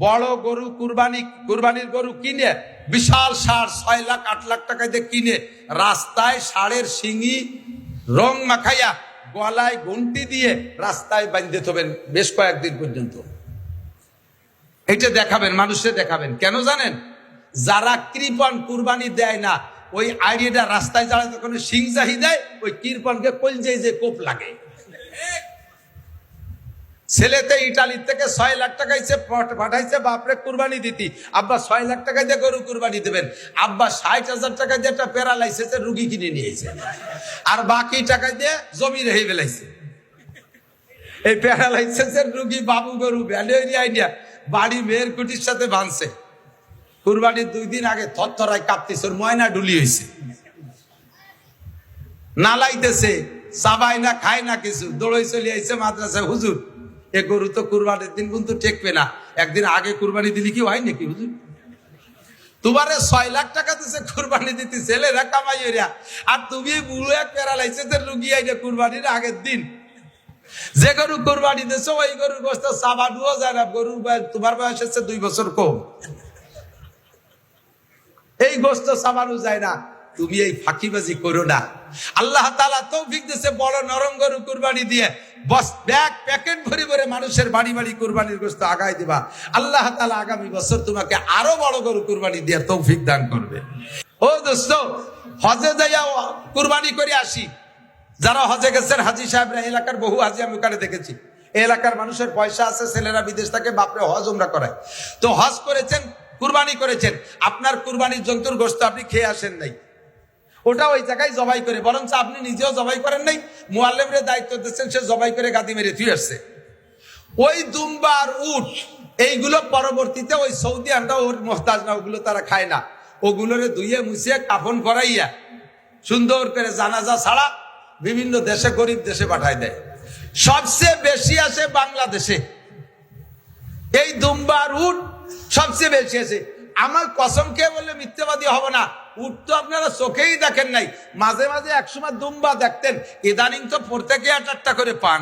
বড় গরু কুরবানির গরু কিনে বিশাল ষাঁড় 6 লাখ 8 লাখ টাকা দিয়ে কিনে রাস্তায় ষাঁড়ের শিঙি রং মাখাইয়া গলায় ঘন্টি দিয়ে রাস্তায় বাঁধতে থবেন বেশ কয়েকদিন পর্যন্ত। এটা দেখাবেন, মানুষে দেখাবেন। কেন জানেন? যারা কৃপণ কুরবানি দেয় না, ওই আইডিয়াটা রাস্তায় যারা যখন শিং জাহি দেয়, ওই কৃপণকে কলজেই যে কোপ লাগে। ছেলেতে ইটালির থেকে 6 লাখ টাকা পাঠাইছে বাপরে কুরবানি দিতি, আব্বা 6 লাখ টাকা দিয়ে গরু কুরবানি দেবেন, আব্বা 60,000 টাকা দিয়ে একটা প্যারালাইসিসের রুগী কিনে নিয়েছে, আর বাকি টাকা দিয়ে জমি রেখে ফেলাইছে। এই প্যারালাইসিসের রুগী বাবু গরু ভ্যালেরিয়া বাড়ি মেয়ের কুটির সাথে বাঁধছে। কুরবানির 2 দিন আগে থরথরায় কাঁপতেছে, ময়না ডুলি হয়েছে, নালাইতেছে, চাবাই না খায় না কিছু, দৌড়ই চলে আইছে মাদ্রাসায়। হুজুর, এ গরু তো কুরবানির দিন কিন্তু টেকবে না, একদিন আগে কুরবানি দিলি কি হয় নাকি হুজুর? তোমারে 6 লাখ টাকা দিছে কুরবানি দিতে, ছেলেরা কামাই হইরা, আর তুমি বুড়ো এক প্যারালাইসিসের রুগী আইনে কুরবানির আগের দিন। যে গরু কুরবানি দিছো ওই গরুর গোশত চাবানুও যায় না, গরুর তোমার বয়স হচ্ছে 2 বছর কম, এই গোশত চাবানো যায় না। তুমি এই ফাঁকিবাজি করো না। আল্লাহ তাআলা তৌফিক দিয়েছে, বড় নরম গরু কুরবানি দিয়ে বস ব্যাগ প্যাকেট ভরে ভরে মানুষের বাড়ি বাড়ি কুরবানির গোশত আগায় দিবা। আল্লাহ তাআলা আগামী বছর তোমাকে আরো বড় গরু কুরবানি দিয়ে তৌফিক দান করবে। ও দোস্ত, হজে যাইয়া কুরবানি করে আসি। যারা হজে গেছেন হাজী সাহেবরা, এলাকার বহু হাজী আমি ওখানে দেখেছি। এই এলাকার মানুষের পয়সা আছে, ছেলেরা বিদেশ থেকে বাপরে হজ উমরা করায়। তো হজ করেছেন, কুরবানি করেছেন, আপনার কুরবানির জন্তুর গোশত আপনি খেয়ে আসেন নাই, ওটা ওই জায়গায় জবাই করে, বরঞ্চ আপনি নিজেও জবাই করেন নাই, মুআল্লিমের দায়িত্ব দিচ্ছেন, সে জবাই করে গাদি মেরে থুই আসছে। ওই দুম্বা আর উট এইগুলো পরবর্তীতে ওই সৌদি আমরা ওর মোহতাজ না, ওগুলো তারা খায় না, ওগুলোরে ধুইয়ে মুছিয়ে কাফন করাইয়া সুন্দর করে জানাজা ছাড়া বিভিন্ন দেশে, গরিব দেশে পাঠায় দেয়। সবচেয়ে বেশি আসে বাংলাদেশে, এই দুম্বা আর উট সবচেয়ে বেশি আছে। আমার কসম খেয়ে বললে মিথ্যাবাদী হব না, উট তো আপনারা চোখেই দেখেন নাই, মাঝে মাঝে একসময় দুম্বা দেখতেন, ইদানিং তো প্রত্যেকে 1-1টা করে পান।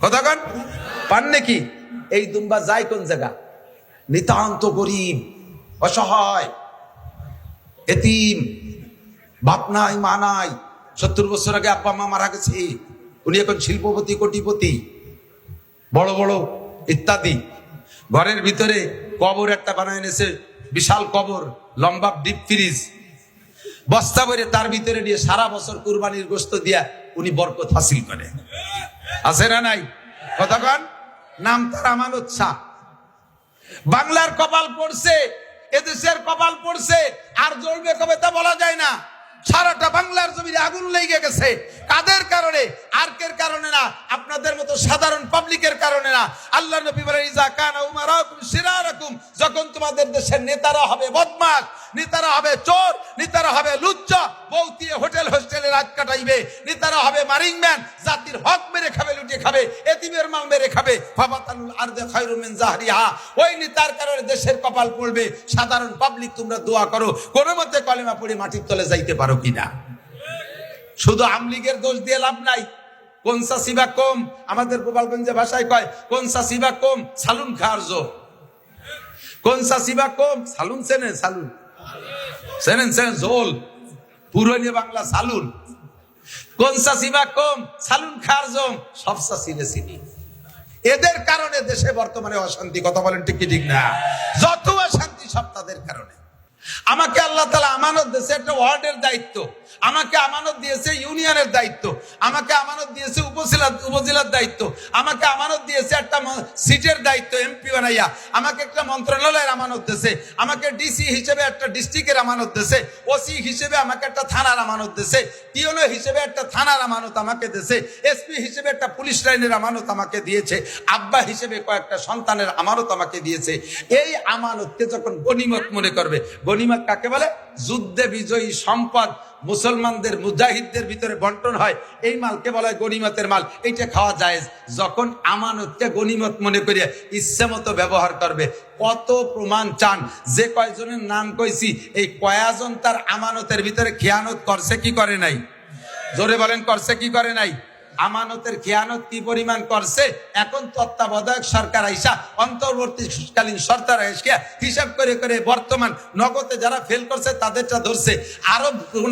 কথা কন, পান নাকি? এই দুম্বা যায় কোন জায়গা? নিতান্ত গরিব, অসহায়, এতিম, বাপ নাই মা নাই, 70 বছর আগে আব্বা মা মারা গেছে, উনি এখন শিল্পপতি, কোটিপতি, বড় বড় ইত্যাদি। ঘরের ভিতরে কবর একটা বানায় এনেছে, বিশাল কবর, লম্বা ডিপ ফ্রিজ, বস্তা ভরে তার ভিতরে নিয়ে সারা বছর কুরবানির গোশত দিয়া উনি বরকত হাসিল করে। আছে না নাই? কতক্ষণ নাম তার আমানত শাহ। বাংলার কপাল পড়ছে, এদেশের কপাল পড়ছে, আর জ্বলবে কবে তা বলা যায় না। সারাটা বাংলার জমিনে আগুন লেগে গেছে। কাদের কারণে? আর্কের কারণে না, আপনাদের মতো সাধারণ পাবলিকের কারণে না। আল্লাহ নবী বলেন, ইজা কানা উমারাকুম শিরারাকুম, যখন তোমাদের দেশের নেতারা হবে বদমাশ, নেতারা হবে চোর, নেতারা হবে লুচ্চা, বউতিয়ে হোটেল হোস্টেলে রাত কাটাইবে, নেতারা হবে মারিংম্যান, জাতির হক মেরে খাবে, লুটে খাবে, এতিমের মাল মেরে খাবে, ফাবাতানুল আরদে খায়রুম মিন জাহরিহা, ওই নেতার কারণে দেশের কপাল পড়বে। সাধারণ পাবলিক তোমরা দোয়া করো কোন মতে কলেমা পড়ে মাটির তলে যাইতে পারো কিনা। শুধু আমলিগের দোষ দিয়ে লাভ নাই। কোন সাসিবা কম, আমাদের গোপালগঞ্জে ভাষায় কয়, কোন সাসিবা কম সালুন খারজ, কোন সাসিবা কম সালুন, চেনেন সালুন, চেনেন জোল, পুরনো বাংলা সালুন। কোন সাসিবা কম সালুন খারজম, সব সাসিলে চিনি। এদের কারণে দেশে বর্তমানে অশান্তি। কথা বলেন ঠিক কি ঠিক না? যত অশান্তি সব তাদের কারণে। আমাকে আল্লাহ তাআলা আমানত দিয়েছে একটা ওয়ার্ডের দায়িত্ব, আমাকে আমানত দিয়েছে ইউনিয়নের দায়িত্ব, আমাকে আমানত দিয়েছে উপজেলার দায়িত্ব, আমাকে আমানত দিয়েছে একটা সিটের দায়িত্ব, এমপি বানাইয়া আমাকে একটা মন্ত্রণালয়ের আমানত দিয়েছে, আমাকে ডিসি হিসেবে একটা ডিস্ট্রিক্টের আমানত দিয়েছে, ওসি হিসেবে আমাকে একটা থানার আমানত দিয়েছে, টিওনো হিসেবে একটা থানার আমানত আমাকে দিয়েছে, এসপি হিসেবে একটা পুলিশ লাইনের আমানত আমাকে দিয়েছে, আব্বা হিসেবে কয়েকটা সন্তানের আমানত আমাকে দিয়েছে। এই আমানতকে যখন গনিমত মনে করবে, গনিমত কাকে বলে? যুদ্ধে বিজয়ী সম্পদ মুসলমানদের মুজাহিদদের ভিতরে বন্টন হয়, এই মালকে বলা হয় গনিমতের মাল। এইটা খাওয়া জায়েজ। যখন আমানতকে গনিমত মনে করিয়া ইচ্ছে মতো ব্যবহার করবে। কত প্রমাণ চান? যে কয়জনের নাম কইছি, এই কয়জন তার আমানতের ভিতরে খেয়ানত করছে কি করে নাই? জোরে বলেন, করছে কি করে নাই? আমানতের খেয়ানত কি পরিমাণ করছে। এখন তত্ত্বাবধায়ক সরকার আইসা, অন্তর্বর্তীকালীন সরকার আইসা হিসাব করে করে বর্তমান নগদে যারা ফেল করছে তাদেরটা ধরছে। আরো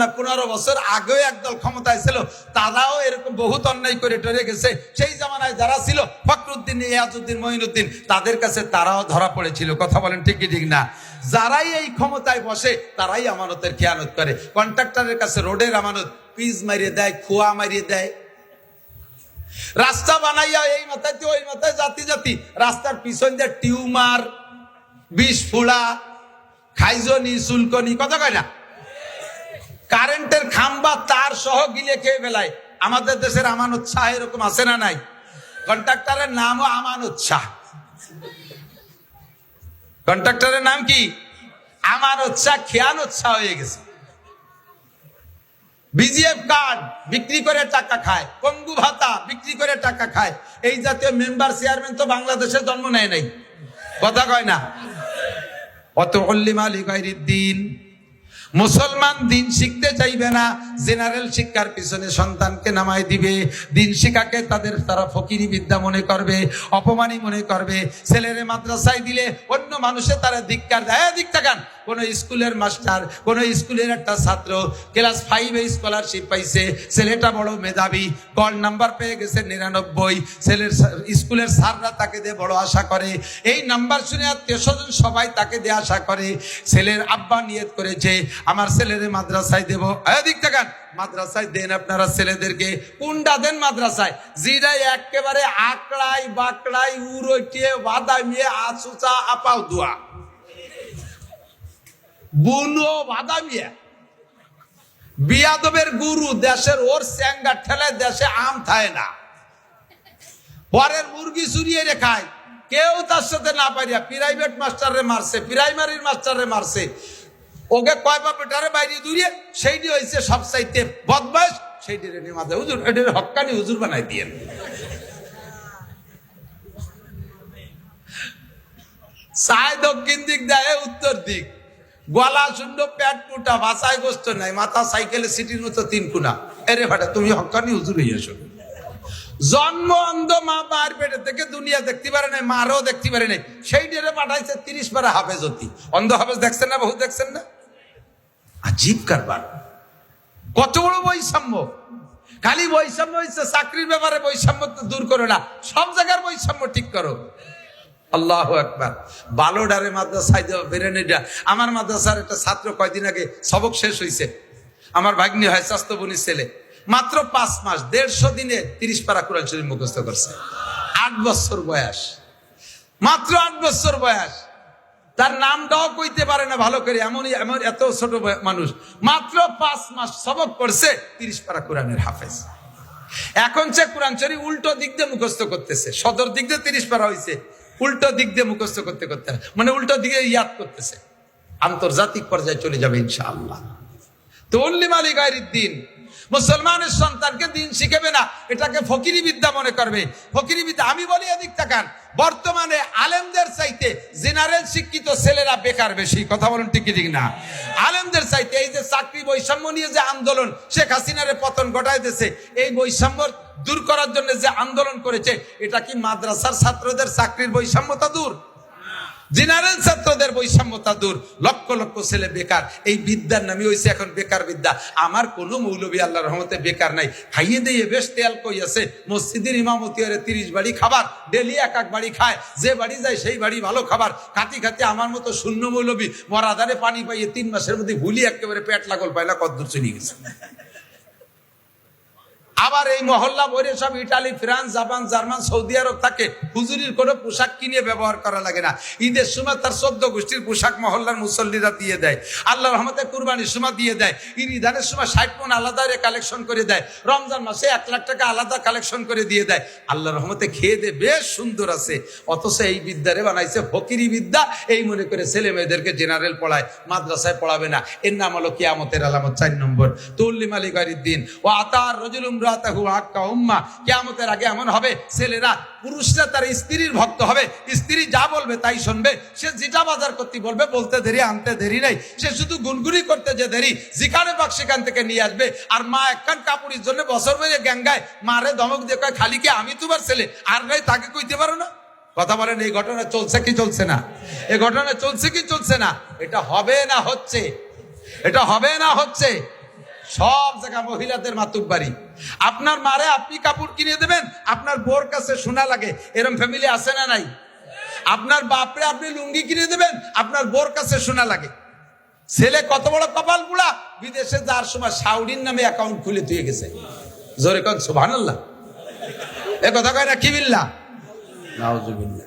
15 বছর আগেও একদল ক্ষমতায় ছিল, তারাও এরকম বহুত অন্যায় করে টরে গেছে। সেই জামানায় যারা ছিল ফখরুদ্দিন, ইয়াজউদ্দিন, মঈনুদ্দিন, তাদের কাছে তারাও ধরা পড়েছিল। কথা বলেন ঠিক কি ঠিক না? যারাই এই ক্ষমতায় বসে তারাই আমানতের খেয়ানত করে। কন্ট্রাক্টরের কাছে রোডের আমানত পিচ মারিয়ে দেয়, খোয়া মারিয়ে দেয়। রাস্তা বানাইয়া এই মাথায় ওই মাথায় জাতি জাতি, রাস্তার পিছন দিয়ে টিউমার, বিষ ফুড়া, খাইজনি, চুলকনি, কথা কয় না? কারেন্টের খাম্বা তার সহ গিলে খেয়ে ফেলায়। আমাদের দেশের আমানত শাহ এরকম আছে না নাই? কন্ট্রাক্টরের নামও আমানত শাহ। কন্ট্রাক্টরের নাম কি? আমানত শাহ। খেয়ানত শাহ হয়ে গেছে। বিজিএফ কার্ড বিক্রি করে টাকা খায়, পঙ্গু ভাতা বিক্রি করে টাকা খায়। এই জাতীয় মেম্বার চেয়ারম্যান তো বাংলাদেশে জন্ম নেয় নাই। কথা কয় না? অত অল্লিমা লিগাইরিদ দিন। মুসলমান দিন শিখতে চাইবে না, জেনারেল শিক্ষার পিছনে সন্তানকে নামাই দিবে। দিন শিক্ষাকে তারা ফকিরি বিদ্যা মনে করবে, অপমানী মনে করবে। ছেলেরে মাদ্রাসায় দিলে অন্য মানুষে তারা ধিক্কার দেয়। ধিক্কার কোন স্কুলের মাস্টার, কোন স্কুলের একটা ছাত্র ক্লাস 5-এ স্কলারশিপ পাইছে, ছেলেটা বড় মেধাবী, গড় নাম্বার পেয়ে গেছে 99। ছেলের স্কুলের স্যাররা তাকে দিয়ে বড় আশা করে। এই নাম্বার শুনে আত্মীয়স্বজন সবাই তাকে দিয়ে আশা করে। ছেলের আব্বা নিয়ত করেছে আমার ছেলেরে মাদ্রাসায় দেবো। দেখান মাদ্রাসায় দেন আপনারা ছেলেদেরকে। কোনটা দেন মাদ্রাসায়? যেটা একেবারে আকড়াই বাকড়াই উড়িয়ে বাদামিয়ে আচুচা আপাও দুয়া বুনো বাদামিয়া বিয়াদবের গুরু দেশের ওর স্যাঙ্গা ঠেলায় দেশে আম থায় না। পরের মুরগি চুরিয়ে রেখায় কেউ তার সাথে না পারিয়া প্রাইভেট মাস্টারে মারছে, প্রাইমারির মাস্টারে মারছে। ওকে কয় বাপ এটারে বাইরে দূরিয়ে সেইটি হয়েছে সবচাইতে বদমাশ। সেইটি রেনে মাঝে হুজুর এটার হক্কানি হুজুর বানাই দিয়েন। চায় দক্ষিণ দিক দেয় উত্তর দিক, গলা শূন্য, পেট মোটা, বাসায় গোস্ত নাই, মাথা সাইকেলে সিটির মতো 3 কোনা। এরে ফাটা তুমি হক্কানি হুজুর হইয়াছো। জন্ম অন্ধ, মা মায়ের পেটে থেকে দুনিয়া দেখতে পারে নাই, মারও দেখতে পারে নাই। সেই ডেরে পাঠাইছে 30 পারা হাফেজ হতি। অন্ধ হাফেজ দেখছেন না? বহু দেখছেন না? আজীব কারবার। কত বড় বৈষম্য! খালি বৈষম্য হয়েছে চাকরির ব্যাপারে, বৈষম্য দূর করো না, সব জায়গার বৈষম্য ঠিক করো। আল্লাহু আকবার। বালোডারে মাদ্রাসায় দেওয়া বেরেনিটা। আমার মাদ্রাসার একটা ছাত্র কয়দিন আগে সবক শেষ হয়েছে, আমার ভাগ্নি হয়, স্বাস্থ্য বোনের ছেলে। মাত্র 5 মাস 150 দিনে 30 পারা কোরআন শরীফ মুখস্থ করছে। 8 বছর বয়স, মাত্র 8 বছর বয়স। তার নামটাও কইতে পারে না ভালো করে, এমনই এমন এত ছোট মানুষ। মাত্র 5 মাস সবক করছে, 30 পারা কোরআনের হাফেজ। এখন সে কোরআন শরীফ উল্টো দিক দিয়ে মুখস্থ করতেছে। সদর দিক দিয়ে 30 পারা হয়েছে, উল্টো দিক দিয়ে মুখস্থ করতে করতে, মানে উল্টো দিকে ইয়াদ করতেছে। আন্তর্জাতিক পর্যায়ে চলে যাবে ইনশাআল্লাহ। তো উল্লিমা লিগাইরিদ দিন, মুসলমানের সন্তানকে দিন শিখাবে না, এটাকে ফকিরি বিদ্যা মনে করবে। ফকিরি বিদ্যা। আমি বলি এদিক তাকান, বর্তমানে আলেমদের চাইতে জেনারেল শিক্ষিত ছেলেরা বেকার বেশি। কথা বলুন ঠিক কি ঠিক না? আলেমদের চাইতে। এই যে চাকরি বৈষম্য নিয়ে যে আন্দোলন শেখ হাসিনারে পতন ঘটায় দিয়েছে, এই বৈষম্য দূর করার জন্য যে আন্দোলন করেছে, এটা কি মাদ্রাসার ছাত্রদের চাকরির বৈষম্যতা দূর? জেনারেল ছাত্রদের বৈষম্যতা দূর। লক্ষ লক্ষ ছেলে বেকার। এই বিদ্যার নামই হয়েছে এখন বেকার বিদ্যা। আমার কোনো মৌলবী আল্লাহর রহমতে বেকার নাই। খাইয়ে দিয়ে বেশ তেল কই আছে। মসজিদের ইমামতি হরে 30 বাড়ি খাবার, ডেলি এক বাড়ি খায়। যে বাড়ি যায় সেই বাড়ি ভালো খাবার। খাতি খাতি আমার মতো শূন্য মৌলবী মরাদারে পানি পাইয়ে 3 মাসের মধ্যে ভুলি একেবারে পেট লাগল পাইলা কদ্দূর চলে গেছে। আবার এই মহল্লা বইরে সব Italy, France, Japan, German, Saudi Arab থাকে। হুজুরির কোনো পোশাক কিনে ব্যবহার করা লাগে না। ঈদের সময় তার 14 গোষ্ঠীর পোশাক মহল্লার মুসল্লিরা দিয়ে দেয়। আল্লাহর রহমতে কুরবানির সময় দিয়ে দেয়। ঈদানের সময় 60 মণ আলাদা কালেকশন করে দেয়। রমজান মাসে 1 লাখ টাকা আলাদা কালেকশন করে দিয়ে দেয়। আল্লাহর রহমতে খেয়ে দে বেশ সুন্দর আছে। অথচ এই বিদ্যারে বানাইছে ফকিরি বিদ্যা। এই মনে করে ছেলে মেয়েদেরকে জেনারেল পড়ায়, মাদ্রাসায় পড়াবে না। এর নাম হলো কিয়ামতের আলামত। 4 নম্বর তুল্লিমা লিগাইরিদ দিন। ও আতার রাজুলুম ইমরাতাহু আক্কা উম্মা, কিয়ামতের আগে এমন হবে ছেলেরা, পুরুষরা তার স্ত্রীর ভক্ত হবে, স্ত্রী যা বলবে তাই শুনবে, সে যেটা বাজার করতে বলবে বলতে দেরি আনতে দেরি নাই, সে শুধু গুনগুনি করতে যে দেরি, যেখানে পাক সেখান থেকে নিয়ে আসবে। আর মা একখান কাপড়ের জন্য বছর ধরে গ্যাঙ্গায় মারে ধমক দিয়ে কয় খালি কি আমি তোমার ছেলে, আর নাই তাকে কইতে পারো না? কথা বলেন, এই ঘটনা চলছে কি চলছে না? এই ঘটনা চলছে কি চলছে না? এটা হবে না হচ্ছে, এটা হবে না হচ্ছে। সব জায়গা মহিলাদের মাতুব্বাড়ি। আপনার মারে আপনি কাপড় কিনে দেবেন, আপনার বোর কাছে শোনা লাগে, এরকম ফ্যামিলি আছে না নাই? আপনার বাপরে আপনি লুঙ্গি কিনে দেবেন, আপনার বোর কাছে শোনা লাগে। ছেলে কত বড় কপাল পুড়া, বিদেশে যাওয়ার সময় সাউডির নামে অ্যাকাউন্ট খুলে দিয়ে গেছে। জোরে কন সুবহানাল্লাহ। এ কথা কয় না কি বিল্লাহ? নাউজুবিল্লাহ।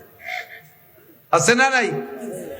আছে না নাই?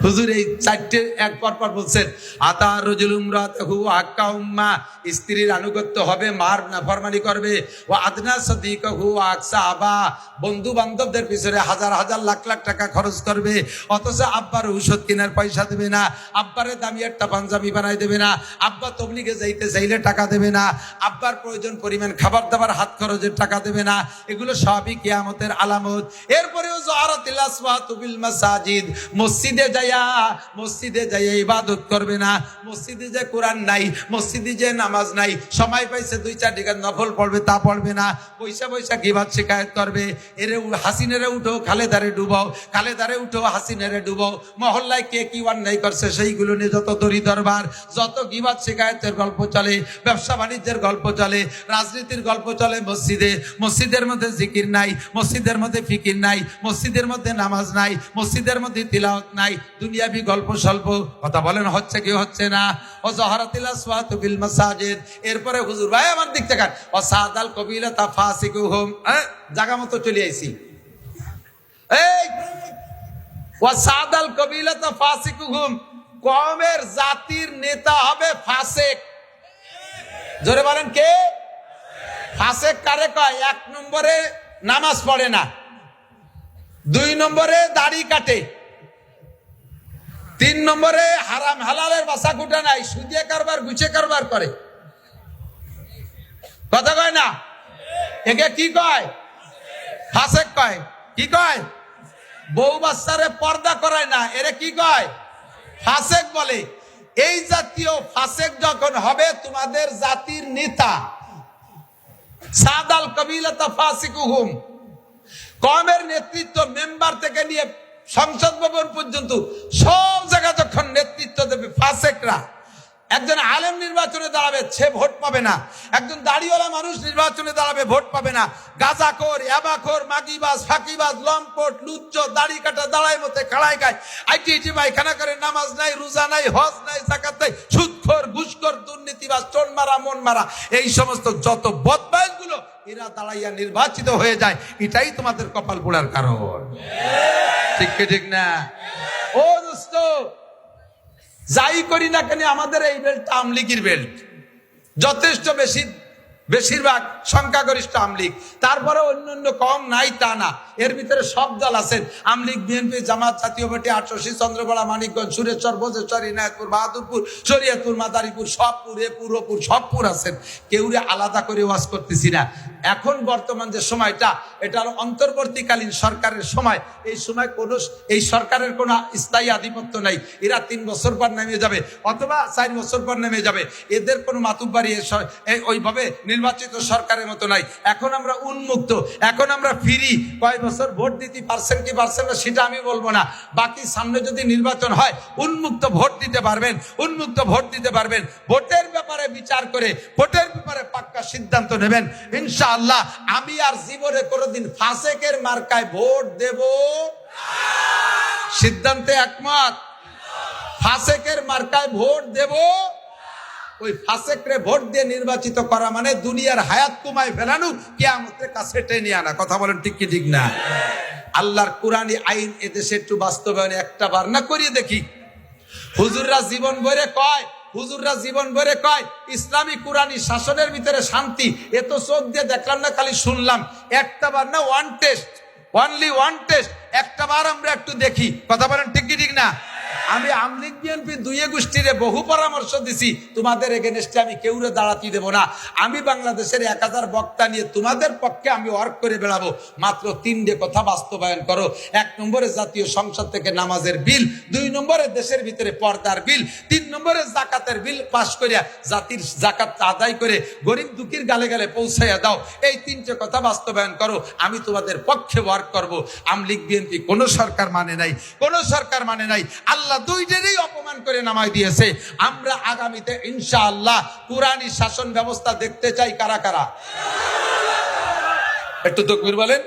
হুজুর এই চারটে এক পর পর বলছেন, আতা রাজুল ইমরাতাহু আক্কা উম্মা, স্ত্রীর আনুগত্য হবে, মার নাফরমানি করবে। ওয়া আদনা সাদিকাহু আকসা আবা, বন্ধু বান্ধবদের পিছনে হাজার হাজার লাখ লাখ টাকা খরচ করবে, অথচ আব্বার ঔষধ কেনার পয়সা দেবে না, আব্বারে দামি একটা পাঞ্জাবি বানাই দেবে না, আব্বা তবলিগে যাইতে চাইলে টাকা দেবে না, আব্বার প্রয়োজন পরিমাণ খাবার দাবার হাত খরচের টাকা দেবে না। এগুলো সবই কিয়ামতের আলামত। এরপরেও যারাতিল আসওয়াতু বিল মাসাজিদ, মসজিদে যাইয়া ইবাদত করবে না, মসজিদে যে কোরআন নাই, মসজিদে যে নামাজ নাই, সময় পাইছে 2-4 টাকার নফল পড়বে তা পড়বে না, পয়সা পয়সা গীবত শিকায়ত করবে। এরে হাসিনেরে উঠো খালেদারে ডুবাও, খালেদারে উঠো হাসিনেরে ডুবাও। মহল্লায় কে কি অন্যায় করছে সেইগুলো নিয়ে যত দড়ি দরবার, যত গীবত শিকায়তের গল্প চলে, ব্যবসা বাণিজ্যের গল্প চলে, রাজনীতির গল্প চলে মসজিদে। মসজিদের মধ্যে জিকির নাই, মসজিদের মধ্যে ফিকির নাই, মসজিদের মধ্যে নামাজ নাই, মসজিদের মধ্যে তিলাওয়াত নাই, দুনিয়াবি গল্প স্বল্প। কথা বলেন হচ্ছে কি হচ্ছে না? ও যাহারাতিল আসওয়াতু বিল মাসাজিদ। এরপরে হুজুর ভাই আমার দিক থেকে ও সাদাল কবিলাতা ফাসিকুহুম, জায়গা মতো চলে আইছি। এই ও সাদাল কবিলাতা ফাসিকুহুম, কওমের জাতির নেতা হবে ফাসিক। জোরে বলেন কে? ফাসিক কারে কয়? 1 নম্বরে নামাজ পড়ে না, 2 নম্বরে দাড়ি কাটে, 3 নম্বরে হারাম হালালের বাসা কুটা নাই, সুদে কারবার গুছে কারবার করে। কথা কয় না? একে কি কয়? ফাসেক কয়। কি কয়? বউ বাচ্চারে পর্দা করায় না, এরে কি কয়? ফাসেক বলে। এই জাতীয় ফাসেক যখন হবে তোমাদের জাতির নেতা, সাদাল কবিলাতা ফাসিকুহুম, কওমের নেতৃত্ব মেম্বার থেকে নিয়ে সংসদ ভবন পর্যন্ত সব জায়গা যখন নেতৃত্ব দেবে ফাসেকরা। একজন আলেম নির্বাচনে দাঁড়াবে, সে ভোট পাবে না। একজন দাড়িওয়ালা মানুষ নির্বাচনে দাঁড়াবে, ভোট পাবে না। গাঁজাখোর, ইয়াবাখোর, মাগিবাজ, ফাঁকিবাজ, লম্পট, লুচ্চ, দাড়ি কাটা, দাঁড়ায় মতে খাড়ায় খায়, আইটি পায়খানা করে, নামাজ নাই, রোজা নাই, হজ নাই, যাকাত নাই, সুদখোর, ঘুষখোর, দুর্নীতিবাজ, চোর মারা, মন মারা, এই সমস্ত যত বদমাইশ গুলো এরা দাঁড়াইয়া নির্বাচিত হয়ে যায়। এটাই তোমাদের কপাল পোড়ার কারণ। ঠিক কি ঠিক না? ও দোস্ত, যাই করি না কেন আমাদের এই বেল্ট আমলিগির বেল্ট, যথেষ্ট বেশি, বেশিরভাগ সংখ্যাগরিষ্ঠ আমলিগ। তারপরে অন্যান্য কম নাই তা না, এর ভিতরে সব দল আছেন। আমলিগ, বিএনপি, জামাত, জাতীয় পার্টি, ৮৮, চন্দ্রকোনা, মানিকগঞ্জ, সুরেশ্বর, ভোজেশ্বর, ইনায়তপুর, বাহাদুরপুর, শরীয়তপুর, মাদারীপুর, সবপুর, এপুর, সবপুর আছেন। কেউরে আলাদা করে ওয়াজ করতেছি না। এখন বর্তমান যে সময়টা, এটা হলো অন্তর্বর্তীকালীন সরকারের সময়। এই সময় এই সরকারের কোনো স্থায়ী আধিপত্য নাই। এরা 3 বছর পর নেমে যাবে অথবা 4 বছর পর নেমে যাবে। এদের কোনো মাতুব্বাড়ি ওইভাবে নির্বাচিত সরকারের মতো নাই। এখন আমরা উন্মুক্ত, এখন আমরা ফ্রি। কয় বছর ভোট দিতে পারছেন কি পারছেন না সেটা আমি বলবো না। বাকি সামনে যদি নির্বাচন হয় উন্মুক্ত ভোট দিতে পারবেন, উন্মুক্ত ভোট দিতে পারবেন। ভোটের ব্যাপারে বিচার করে, ভোটের ব্যাপারে পাক্কা সিদ্ধান্ত নেবেন ইনশাআল্লাহ। আমি আর জীবনে কোনোদিন ফাসেকের মার্কায় ভোট দেব সিদ্ধান্তে একমত। ফাসেকের মার্কায় ভোট দেব, ওই ফাসেকরে ভোট দিয়ে নির্বাচিত করা মানে দুনিয়ার হায়াত কমায় ফেলানো, কিয়ামতের কাছে টেনে আনা। কথা বলেন ঠিক কি ঠিক না? আল্লাহর কোরআনী আইন এদেশে একটু বাস্তবায়ন একটা বার না করিয়ে দেখি। হুজুররা জীবন ভরে কয় ইসলামী কোরআনী শাসনের ভিতরে শান্তি। এ তো চোখ দিয়ে দেখলাম না, খালি শুনলাম। একটা বার না, one test, only one test, একটা বার আমরা একটু দেখি। কথা বলেন ঠিক কি ঠিক না? আমি আমলিগ বিএনপি বিএনপি দুই গোষ্ঠীরে বহু পরামর্শ দিছি, তোমাদের এগেনস্টে আমি কেউরে দাঁড়াতে দেব না। আমি বাংলাদেশের 1000 বক্তা নিয়ে তোমাদের পক্ষে আমি ওয়ার্ক করে বেড়াবো। মাত্র 3টে কথা বাস্তবায়ন করো। 1 নম্বরে জাতীয় সংসদ থেকে নামাজের বিল, 2 নম্বরে দেশের ভিতরে পর্দার বিল, 3 নম্বরে জাকাতের বিল পাশ করিয়া জাতির জাকাত আদায় করে গরিব দুঃখীর গালে গালে পৌঁছাইয়া দাও। এই 3টে কথা বাস্তবায়ন করো, আমি তোমাদের পক্ষে ওয়ার্ক করব। আমলিগ বিএনপি কোন সরকার মানে নাই, কোন সরকার মানে নাই। আল্লাহ দুইটারই অপমান করে নামাই দিয়েছে। আমরা আগামীতে ইনশাআল্লাহ কুরআনী শাসন ব্যবস্থা দেখতে চাই। কারা কারা একটু তাকবীর বলেন।